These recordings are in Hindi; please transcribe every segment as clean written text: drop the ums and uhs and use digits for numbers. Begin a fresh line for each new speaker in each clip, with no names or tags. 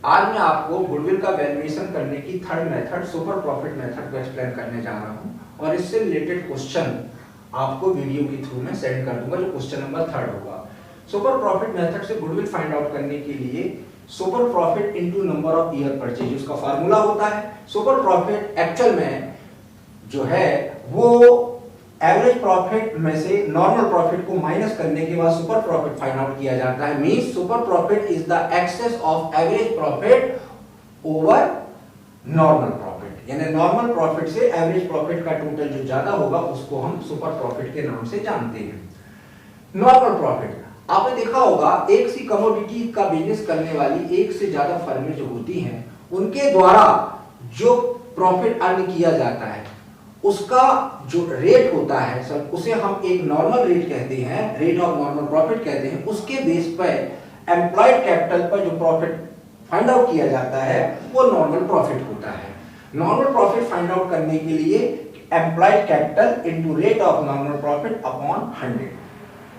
आज मैं आपको गुडविल का वैल्यूएशन करने की third method super profit method को एक्सप्लेन करने जा रहा हूं और इससे रिलेटेड क्वेश्चन आपको वीडियो के थ्रू में सेंड कर दूंगा जो क्वेश्चन नंबर 3 होगा। सुपर प्रॉफिट मेथड से गुडविल फाइंड आउट करने के लिए super profit into number of year purchase उसका फार्मूला होता है। सुपर प्रॉफिट एक्चुअल में जो है वो एवरेज प्रॉफिट में से नॉर्मल प्रॉफिट को माइनस करने के बाद सुपर प्रॉफिट फाइंड आउट किया जाता है। Means super profit is the excess of average profit over normal profit, यानी नॉर्मल प्रॉफिट से एवरेज प्रॉफिट का टोटल जो ज्यादा होगा उसको हम सुपर प्रॉफिट के नाम से जानते हैं। नॉर्मल प्रॉफिट आपने देखा होगा एक सी कमोडिटी का बिजनेस करने वाली एक से ज्यादा फर्में जो होती हैं उनके द्वारा जो प्रॉफिट अर्न किया जाता है उसका जो रेट होता है सर उसे हम एक नॉर्मल रेट कहते हैं, रेट ऑफ नॉर्मल प्रॉफिट कहते हैं। उसके बेस पर एम्प्लॉयड कैपिटल पर जो प्रॉफिट फाइंड आउट किया जाता है वो नॉर्मल प्रॉफिट होता है। नॉर्मल प्रॉफिट फाइंड आउट करने के लिए employed capital into rate of normal profit upon 100,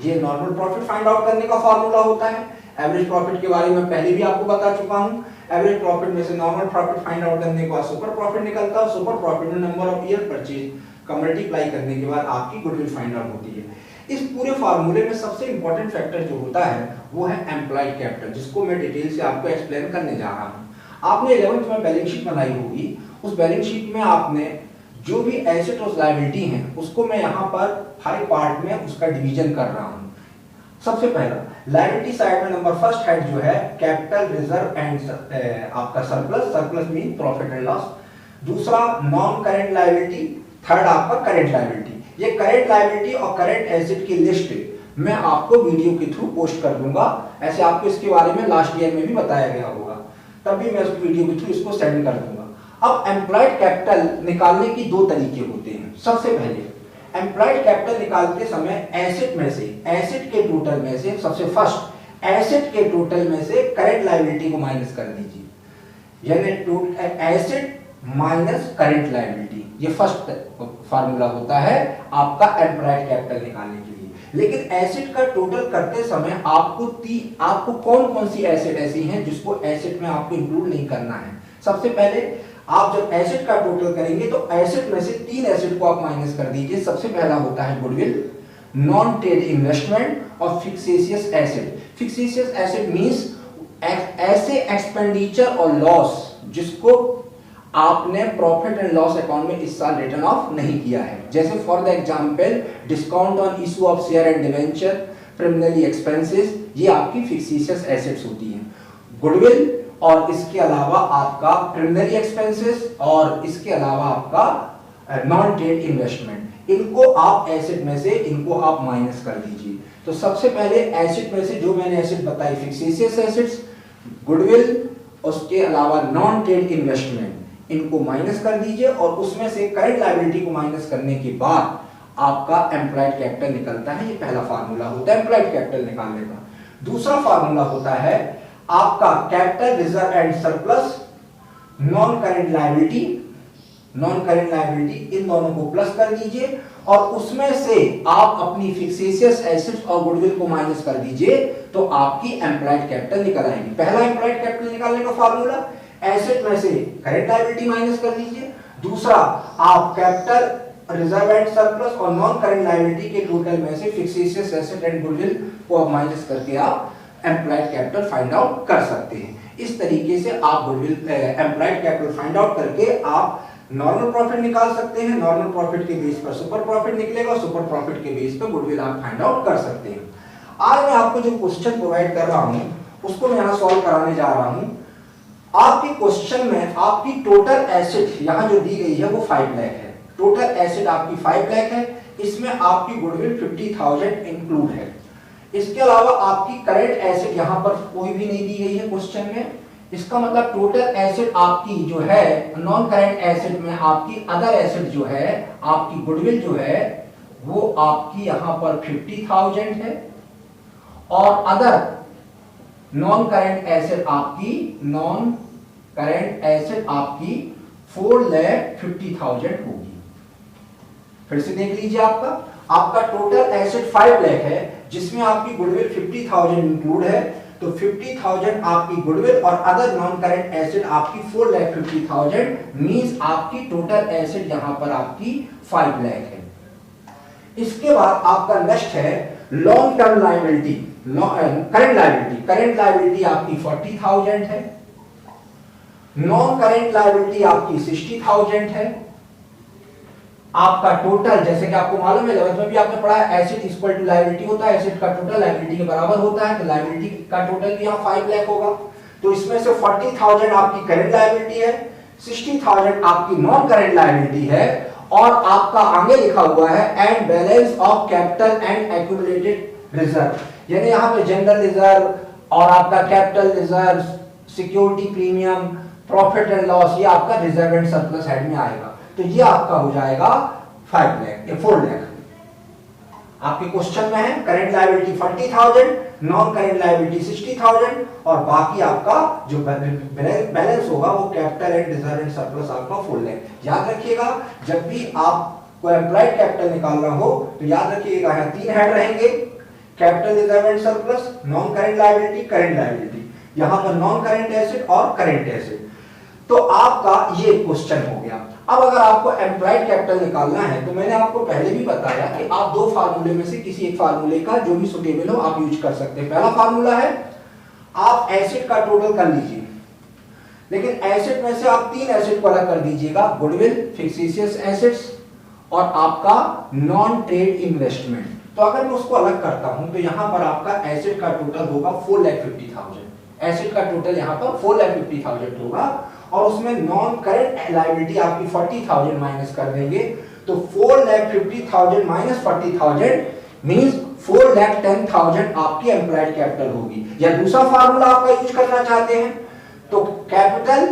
ये नॉर्मल प्रॉफिट फाइंड आउट करने का फार्मूला होता है। एवरेज प्रॉफिट के बारे में पहले भी आपको बता चुका हूं। एवरेज प्रॉफिट में से नॉर्मल प्रॉफिट फाइंड आउट करने के बाद सुपर प्रॉफिट निकलता है। सुपर प्रॉफिट में नंबर ऑफ ईयर परचेज का मल्टीप्लाई करने के बाद आपकी गुडविल फाइंड आउट होती है। इस पूरे फार्मूले में सबसे इंपॉर्टेंट फैक्टर जो होता है वो है एम्प्लॉयड कैपिटल, जिसको मैं डिटेल से आपको एक्सप्लेन करने जा रहा हूं। आपने 11th में बैलेंस शीट बनाई होगी, उस बैलेंस शीट में आपने जो भी एसेट और लायबिलिटी हैं उसको मैं यहाँ पर 5 पार्ट में उसका डिवीजन कर रहा हूँ। सबसे पहला लायबिलिटी साइड में नंबर फर्स्ट हेड जो है कैपिटल रिजर्व एंड आपका surplus, surplus mean profit and loss. दूसरा नॉन करेंट लायबिलिटी, थर्ड आपका करेंट लायबिलिटी। ये करेंट लायबिलिटी और करेंट एसेट की लिस्ट मैं आपको वीडियो के थ्रू पोस्ट कर दूंगा। ऐसे आपको इसके बारे में लास्ट ईयर में भी बताया गया होगा, तभी मैं उस वीडियो के थ्रू इसको सेंड कर दूंगा। अब एम्प्लॉयड कैपिटल निकालने की दो तरीके होते हैं। सबसे पहले एम्प्लॉयड कैपिटल निकालते समय एसेट में से, एसेट के टोटल में से सबसे फर्स्ट एसेट के टोटल में से करेंट लायबिलिटी को माइनस कर दीजिए, यानी एसेट माइनस करेंट लायबिलिटी, ये फर्स्ट फार्मूला होता है आपका एम्प्लॉयड कैपिटल निकालने के लिए। लेकिन एसेट का टोटल करते समय आपको कौन कौन सी एसेट ऐसी हैं जिसको एसेट में आपको इंक्लूड नहीं करना है। सबसे पहले आप जब एसेट का टोटल करेंगे तो एसेट में से 3 एसेट को आप माइनस कर दीजिए। सबसे पहला होता है गुडविल, नॉन ट्रेड इन्वेस्टमेंट और फिक्सेशियस एसेट। फिक्सेशियस एसेट मींस ऐसे एक्सपेंडिचर और लॉस जिसको आपने प्रॉफिट एंड लॉस अकाउंट में इस साल रिटर्न ऑफ नहीं किया है, जैसे for the example discount on issue of share and debenture, preliminary expenses, ये आपकी फिक्सेशियस एसेट्स होती हैं। गुडविल और इसके अलावा आपका प्रीलिमिनरी एक्सपेंसेस और इसके अलावा आपका नॉन ट्रेड इन्वेस्टमेंट, इनको आप एसेट में से इनको आप माइनस कर दीजिए। तो सबसे पहले एसेट में से जो मैंने एसेट बताई फिक्सेशियस एसेट्स, गुडविल, उसके अलावा नॉन ट्रेड इन्वेस्टमेंट, इनको माइनस कर दीजिए और उसमें से करंट लायबिलिटी को माइनस करने के बाद आपका एम्प्लॉयड कैपिटल निकलता है। ये पहला फार्मूला होता है एम्प्लॉयड कैपिटल निकालने का। दूसरा फार्मूला होता है आपका capital reserve and surplus, non current liability, non current liability, इन दोनों को प्लस कर दीजिए और उसमें से आप अपनी फिक्सेशियस एसेट्स और गुडविल को माइनस कर दीजिए तो आपकी एम्प्लॉयड कैपिटल निकल आएगी। पहला एम्प्लॉयड कैपिटल निकालने का फार्मूला एसेट में से करेंट लायबिलिटी माइनस कर दीजिए। दूसरा आप कैपिटल रिजर्व एंड सरप्लस और नॉन करेंट लायबिलिटी के टोटल में से फिक्सेशियस एसेट एंड गुडविल को आप माइनस करके आप एम्प्लॉयड कैपिटल फाइंड आउट कर सकते हैं। इस तरीके से आप goodwill employed capital find out करके आप नॉर्मल प्रॉफिट निकाल सकते हैं। नॉर्मल प्रॉफिट के बेस पर सुपर प्रॉफिट निकलेगा, सुपर प्रॉफिट के बेस पर गुडविल आप फाइंड आउट कर सकते हैं। आज मैं आपको जो क्वेश्चन प्रोवाइड कर रहा हूं उसको मैं यहां सॉल्व कराने जा रहा हूं। आपके क्वेश्चन में आपकी टोटल एसेट यहां जो दी गई है वो 5 लाख है। टोटल एसेट आपकी 5 लाख है, इसमें आपकी गुडविल 50,000 इंक्लूड है। इसके अलावा आपकी करंट एसेट यहां पर कोई भी नहीं दी गई है क्वेश्चन में। इसका मतलब टोटल एसेट आपकी जो है नॉन करंट एसेट में आपकी अदर एसेट जो है आपकी गुडविल जो है वो आपकी यहां पर 50,000 है और अदर नॉन करंट एसेट आपकी 4,50,000 होगी। फिर से देख लीजिए आपका टोटल एसेट 5 लाख है जिसमें आपकी गुडविल 50,000 इंक्लूड है। तो 50,000 आपकी गुडविल और अदर नॉन करेंट एसेट आपकी 4,50,000 मींस आपकी टोटल एसेट यहां पर आपकी 5 लाख है। इसके बाद आपका नेक्स्ट है long term liability, current liability. Current liability आपकी 40,000 है, नॉन करंट लायबिलिटी आपकी 60,000 है। आपका टोटल, जैसे कि आपको मालूम है 11th में भी आपने पढ़ा है, एसेट इक्वल टू लायबिलिटी होता है, एसेट का टोटल लायबिलिटी के बराबर होता है, तो लायबिलिटी का टोटल भी यहाँ 5 लाख होगा। तो इसमें से 40,000 आपकी करंट लायबिलिटी है, 60,000 आपकी नॉन करंट लायबिलिटी है, और आपका आगे लिखा हुआ है and balance of capital and accumulated reserve, यानी यहाँ पे जनरल रिजर्व और आपका capital reserve, security premium, profit and loss, ये आपका रिजर्व एंड सरप्लस हेड में आएगा। तो ये आपका हो जाएगा 5 लाख या 4 लाख। आपके क्वेश्चन में है current liability 40,000, non current liability 60,000, और बाकी आपका जो बैलेंस होगा वो capital and reserve and surplus आपका 4 लाख। याद रखिएगा जब भी आपको एम्प्लॉयड कैपिटल निकालना हो तो याद रखिएगा यहाँ 3 हेड रहेंगे, capital, reserve and surplus, non current liability, current liability, यहाँ पर नॉन करंट एसेट और करंट एसेट। तो आपका ये क्वेश्चन हो गया। अब अगर आपको एम्प्लॉयड कैपिटल निकालना है तो मैंने आपको पहले भी बताया कि आप 2 फार्मूले में से किसी एक फार्मूले का जो भी सुटेबल हो आप यूज कर सकते हैं। पहला फार्मूला है आप एसेट का टोटल कर लीजिए, लेकिन एसेट में से आप 3 एसेट को अलग कर दीजिएगा, गुडविल, फिक्सेशियस एसेट्स और आपका नॉन ट्रेड इन्वेस्टमेंट। तो अगर मैं उसको अलग करता हूं तो यहां पर आपका एसेट का टोटल होगा 4,50,000। एसेट का टोटल यहां पर 4,50,000 होगा, और उसमें नॉन करंट लायबिलिटी आपकी 40,000 माइनस कर देंगे, तो 4,50,000 माइनस 40,000 मींस 4,10,000 आपकी एम्प्लॉयड कैपिटल होगी। या दूसरा फार्मूला आपका यूज करना चाहते हैं तो कैपिटल,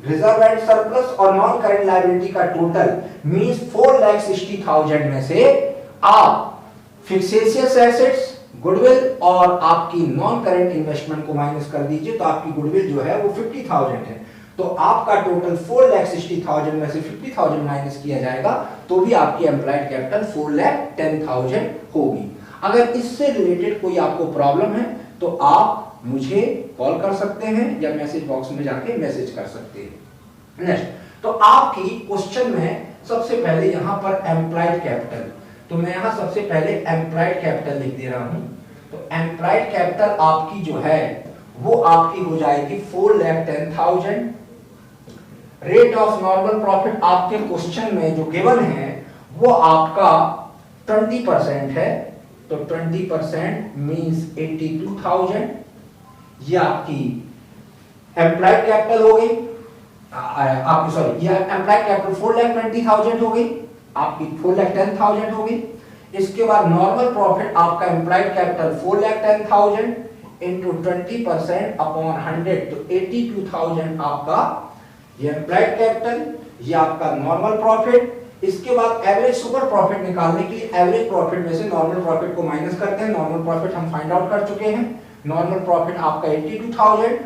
रिजर्व एंड सरप्लस और नॉन करंट लायबिलिटी का टोटल मींस 4,60,000 में से आप फिक्सेशियस एसेट्स, गुडविल और आपकी नॉन करंट इन्वेस्टमेंट को माइनस कर दीजिए, तो आपकी गुडविल जो है वो 50,000 है। तो आपका टोटल 4,60,000 में से 50,000 माइनस किया जाएगा तो भी आपकी एम्प्लॉयड कैपिटल 4,10,000 होगी। अगर इससे रिलेटेड कोई आपको प्रॉब्लम है तो आप मुझे कॉल कर सकते हैं या मैसेज बॉक्स में जाके मैसेज कर सकते हैं। नेक्स्ट, तो आपकी क्वेश्चन में सबसे पहले यहां पर एम्प्लॉयड कैपिटल, तो मैं यहां सबसे पहले एम्प्लॉयड कैपिटल लिख दे रहा हूं। तो एम्प्लॉयड कैपिटल आपकी जो है वो आपकी हो जाएगी 4,10,000। रेट ऑफ नॉर्मल प्रॉफिट आपके क्वेश्चन में जो गिवन है वो आपका 20% है, तो 20% मींस 82,000। ये आपकी एम्प्लॉयड कैपिटल हो गई, आपकी सॉरी ये एम्प्लॉयड कैपिटल 4,20,000 हो गई, आपकी 4,10,000 हो गई। इसके बाद नॉर्मल प्रॉफिट आपका एम्प्लॉयड कैपिटल 4,10,000 इनटू 20% अपॉन 100, तो 82,000 आपका ये एम्प्लॉयड कैपिटल, ये आपका नॉर्मल प्रॉफिट। इसके बाद एवरेज सुपर प्रॉफिट निकालने के लिए एवरेज प्रॉफिट में से नॉर्मल प्रॉफिट को माइनस करते हैं। नॉर्मल प्रॉफिट हम फाइंड आउट कर चुके हैं, नॉर्मल प्रॉफिट आपका 82,000।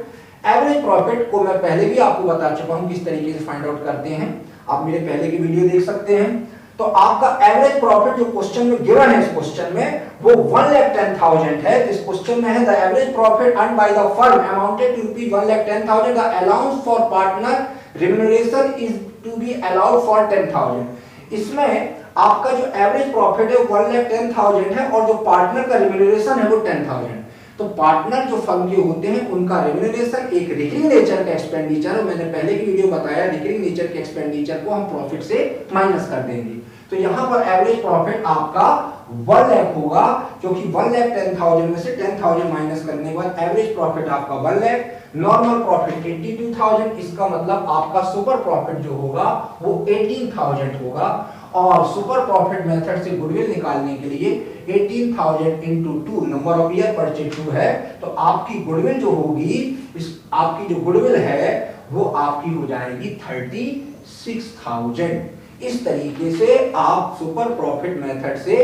एवरेज प्रॉफिट को मैं पहले भी आपको बता चुका हूं किस तरीके से फाइंड आउट करते हैं, आप मेरे पहले की वीडियो देख सकते हैं। तो आपका एवरेज प्रॉफिट जो क्वेश्चन में गिवन है, इस क्वेश्चन में वो 1,10,000 है। इस क्वेश्चन में है the average profit earned by the firm amounted to rupees 1,10,000, the allowance for partner remuneration is to be allowed for 10,000। इसमें आपका जो एवरेज प्रॉफिट है 1,10,000 है और जो पार्टनर का रिम्यूनरेशन है वो 10,000। तो पार्टनर जो फर्म के होते हैं उनका रेम्यूनरेशन एक रिकरिंग नेचर का एक्सपेंडिचर है। मैंने पहले की वीडियो बताया रिकरिंग नेचर के एक्सपेंडिचर को हम प्रॉफिट से माइनस कर देंगे। तो यहाँ पर एवरेज प्रॉफिट आपका 1 लाख होगा, क्योंकि 1,10,000 में से 10,000 माइनस करने के बाद एवरेज प्रॉफिट आपका 1 लाख, नॉर्मल प्रॉफिट 82,000। इसका मतलब आपका सुपर प्रॉफिट जो होगा वो 18,000 होगा। और सुपर प्रॉफिट मेथड से गुडविल निकालने के लिए 18,000 into 2, number of year purchase 2 है, तो आपकी गुडविल जो होगी, इस आपकी जो गुडविल है वो आपकी हो जाएगी 36,000। इस तरीके से आप सुपर प्रॉफिट मेथड से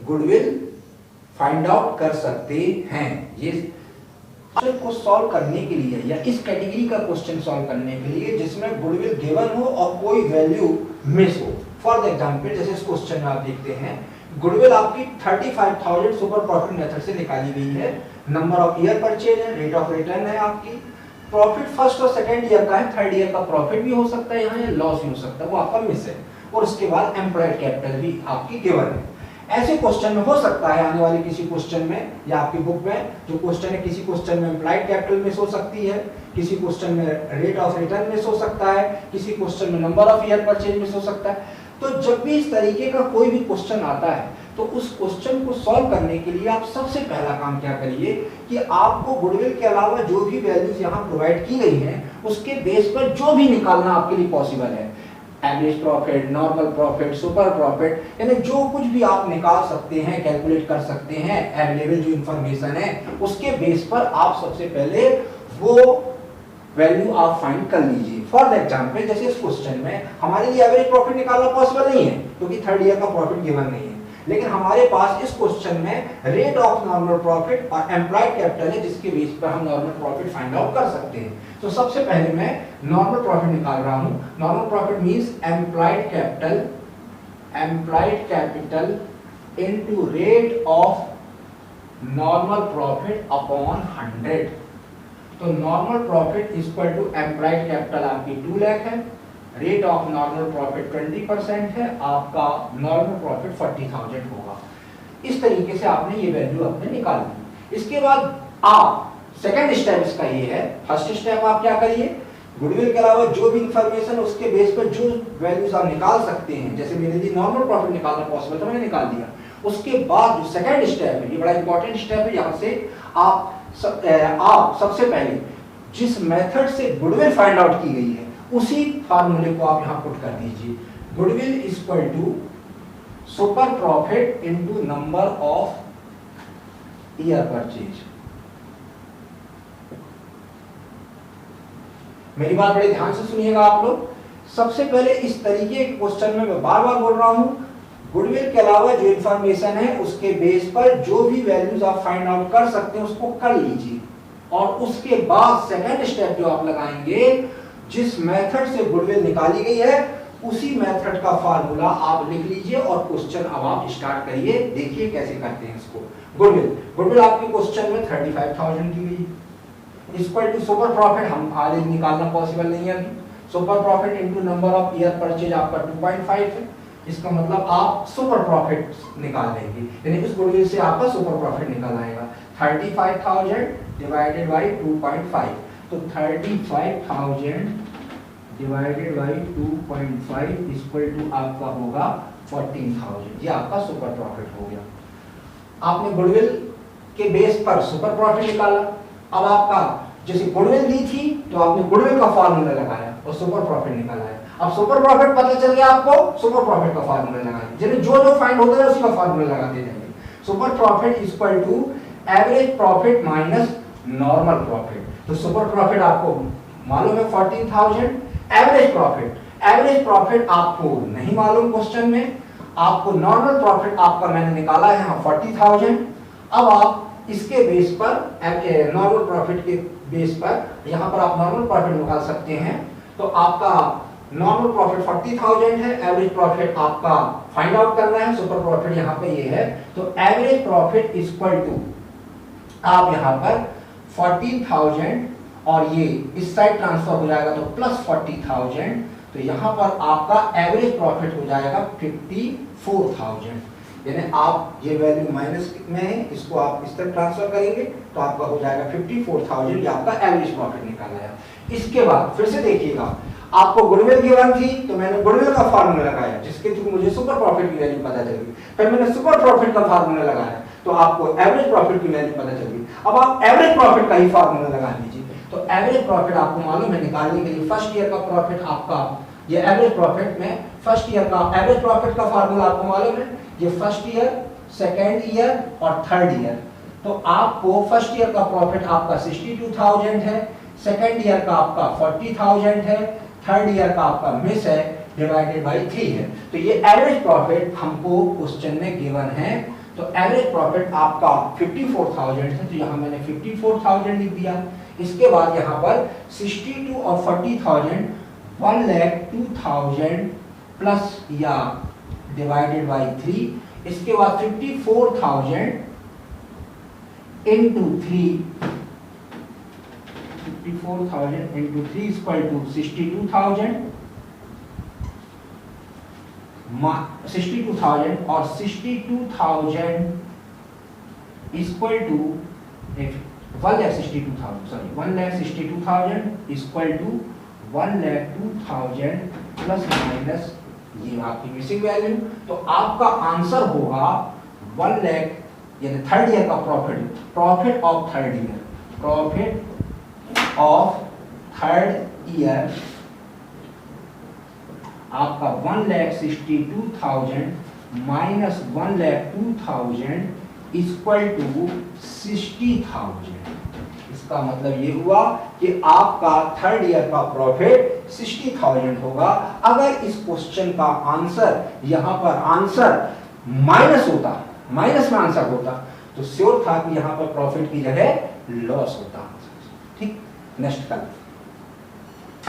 गुडविल फाइंड आउट कर सकते हैं। ये को सॉल्व करने के लिए या इस कैटेगरी का क्वेश्चन सॉल्व करने के लिए जिसमें गुडविल गिवन हो और कोई वैल्यू मिस हो। फॉर एग्जांपल जैसे इस क्वेश्चन में आप देखते हैं गुडविल आपकी 35,000 सुपर प्रॉफिट मेथड से निकाली गई है। नंबर ऑफ ईयर परचेज है, रेट ऑफ रिटर्न है आपकी, प्रॉफिट फर्स्ट और सेकंड ईयर का है, थर्ड ईयर का प्रॉफिट भी हो सकता है यहाँ या लॉस भी हो सकता है, वो आपका मिस है। और उसके बाद एम्प्लॉयड कैपिटल भी आपकी गिवन है। ऐसे क्वेश्चन में हो सकता है आने वाले किसी क्वेश्चन में या आपकी बुक में जो क्वेश्चन है, किसी क्वेश्चन में एम्प्लॉयड कैपिटल मिस हो सकती है, किसी क्वेश्चन में रेट ऑफ रिटर्न मिस हो सकता है, किसी क्वेश्चन में number of year purchase miss हो सकता है। तो जब भी इस तरीके का कोई भी क्वेश्चन आता है तो उस क्वेश्चन को सॉल्व करने के लिए आप सबसे पहला काम क्या करिए कि आपको गुडविल के अलावा जो भी वैल्यूज यहाँ प्रोवाइड की गई हैं उसके बेस पर जो भी निकालना आपके लिए पॉसिबल है, average profit, normal profit, super profit, यानी जो कुछ भी आप निकाल सकते हैं, कैलकुलेट कर सकते हैं, अवेलेबल जो इंफॉर्मेशन है उसके बेस पर आप सबसे पहले वो वैल्यू आप फाइंड कर लीजिए। फॉर एग्जांपल जैसे इस क्वेश्चन में हमारे लिए एवरेज प्रॉफिट निकालना पॉसिबल नहीं है क्योंकि थर्ड ईयर का प्रॉफिट गिवन नहीं है, लेकिन हमारे पास इस क्वेश्चन में रेट ऑफ नॉर्मल प्रॉफिट और एम्प्लॉयड कैपिटल है जिसके बेस पर हम नॉर्मल प्रॉफिट फाइंड आउट कर सकते हैं। तो सबसे पहले मैं नॉर्मल प्रॉफिट निकाल रहा हूं। Normal profit means employed capital into rate of normal profit upon 100। तो normal profit is equal to employed capital आपकी 2 लाख है, रेट ऑफ नॉर्मल प्रॉफिट 20% है, आपका नॉर्मल प्रॉफिट 40,000 होगा। इस तरीके से आपने ये वैल्यू अपने निकाल ली। इसके बाद आप सेकंड स्टेप इसका ये है, फर्स्ट स्टेप आप क्या करिए, गुडविल के अलावा जो भी इंफॉर्मेशन उसके बेस पर जो वैल्यूज आप निकाल सकते हैं, जैसे मेरे लिए नॉर्मल प्रॉफिट निकालना पॉसिबल था, मैंने निकाल दिया। उसके बाद जो सेकंड स्टेप है, ये बड़ा इंपॉर्टेंट स्टेप है, यहाँ से आप सबसे पहले जिस मेथड से गुडविल फाइंड आउट की गई है उसी फार्मूले को आप यहां पुट कर दीजिए। Goodwill is equal to super profit into number of year purchase. मेरी बात बड़े ध्यान से सुनिएगा आप लोग। सबसे पहले इस तरीके के क्वेश्चन में मैं बार बार बोल रहा हूं, गुडविल के अलावा जो इंफॉर्मेशन है उसके बेस पर जो भी वैल्यूज आप फाइंड आउट कर सकते हैं उसको कर लीजिए। और उसके बाद सेकंड स्टेप जो आप लगाएंगे, जिस मेथड से गुडविल निकाली गई है उसी मेथड का फार्मूला आप लिख लीजिए और क्वेश्चन अब आप स्टार्ट करिए। देखिए कैसे करते हैं इसको। गुडविल आपके क्वेश्चन में 35,000 की गई, इक्वल टू सुपर प्रॉफिट हम आगे निकालना पॉसिबल नहीं है अभी, super profit into number of year purchase आपका 2.5 है, इसका मतलब आप सुपर प्रॉफिट निकाल लेंगे, यानी इस गुडविल से आपका सुपर प्रॉफिट निकल आएगा 35,000 डिवाइडेड बाय 2.5। तो 35,000 डिवाइडेड बाय 2.5 इक्वल टू आपका होगा 14,000। ये आपका सुपर प्रॉफिट हो गया। आपने गुडविल के बेस पर सुपर प्रॉफिट निकाला। अब आपका जैसे गुडविल दी थी तो आपने गुडविल का फार्मूला लगाया और सुपर प्रॉफिट निकाला है। अब सुपर प्रॉफिट पता चल गया आपको, सुपर प्रॉफिट का फार्मूला लगाएंगे, यानी जो जो फाइंड होता है उसी का फार्मूला लगाते जाएंगे। Super profit equal to average profit minus normal profit. तो सुपर प्रॉफिट आपको मालूम है 14,000, एवरेज प्रॉफिट आपको नहीं मालूम क्वेश्चन में, आपको नॉर्मल प्रॉफिट आपका मैंने निकाला है यहाँ 40,000। अब आप इसके बेस पर नॉर्मल प्रॉफिट के बेस पर यहाँ पर आप नॉर्मल प्रॉफिट निकाल सकते हैं। तो आपका नॉर्मल प्रॉफिट 40,000 है, एवरेज प्रॉफिट आपका फाइंड आउट करना है, सुपर प्रॉफिट यहाँ पे ये है। तो एवरेज प्रॉफिट इक्वल टू आप यहाँ पर 14,000 और ये इस साइड ट्रांसफर हो जाएगा तो प्लस 40,000, तो यहाँ पर आपका एवरेज प्रॉफिट हो जाएगा 54,000। यानी आप ये वैल्यू माइनस में है, इसको आप इस तरह ट्रांसफर करेंगे तो आपका हो जाएगा 54,000, ये आपका एवरेज प्रॉफिट निकाल आया। इसके बाद फिर से देखिएगा, आपको गुडविल गिवन थी तो मैंने गुडविल का फार्मूला लगाया जिसके थ्रू मुझे सुपर प्रॉफिट की वैल्यू पता चल गई। फिर मैंने सुपर प्रॉफिट का फार्मूला लगाया तो आपको एवरेज प्रॉफिट की वैल्यू पता चल गई। अब आप एवरेज प्रॉफिट का ही फार्मूला लगा लीजिए। तो एवरेज प्रॉफिट आपको मालूम है निकालने के लिए फर्स्ट ईयर का प्रॉफिट आपका, ये एवरेज प्रॉफिट में फर्स्ट ईयर का एवरेज प्रॉफिट का फार्मूला आपको मालूम है, ये फर्स्ट ईयर, सेकेंड ईयर और थर्ड ईयर। तो आपको फर्स्ट ईयर का प्रॉफिट आपका 62,000 है, सेकेंड ईयर का आपका 40,000 है, थर्ड ईयर का आपका मिस है, डिवाइडेड बाय 3 है। तो ये एवरेज प्रॉफिट हमको क्वेश्चन में गिवन है। तो एवरेज प्रॉफिट आपका 54,000 है, तो यहाँ मैंने 54,000 लिख दिया। इसके बाद यहाँ पर 62 और 40,000 1,02,000 प्लस या डिवाइडेड बाय 3, इसके बाद 54,000 into 3, 54,000 into 3 is equal to 62,000, 62,000 और 62,000 is equal to 1,62,000, sorry 1,62,000 is equal to 1,02,000 plus minus ये आपकी मिसिंग वैल्यू। तो आपका आंसर होगा 1 लाख, यानी थर्ड ईयर का profit, profit of third year, profit of third year आपका 1,62,000 माइनस 1,02,000 इक्वल टू 60,000। इसका मतलब ये हुआ कि आपका थर्ड ईयर का प्रॉफिट 60,000 होगा। अगर इस क्वेश्चन का आंसर यहाँ पर आंसर माइनस होता, माइनस में आंसर होता, तो श्योर था कि यहाँ पर प्रॉफिट की जगह लॉस होता। ठीक, नेक्स्ट कल।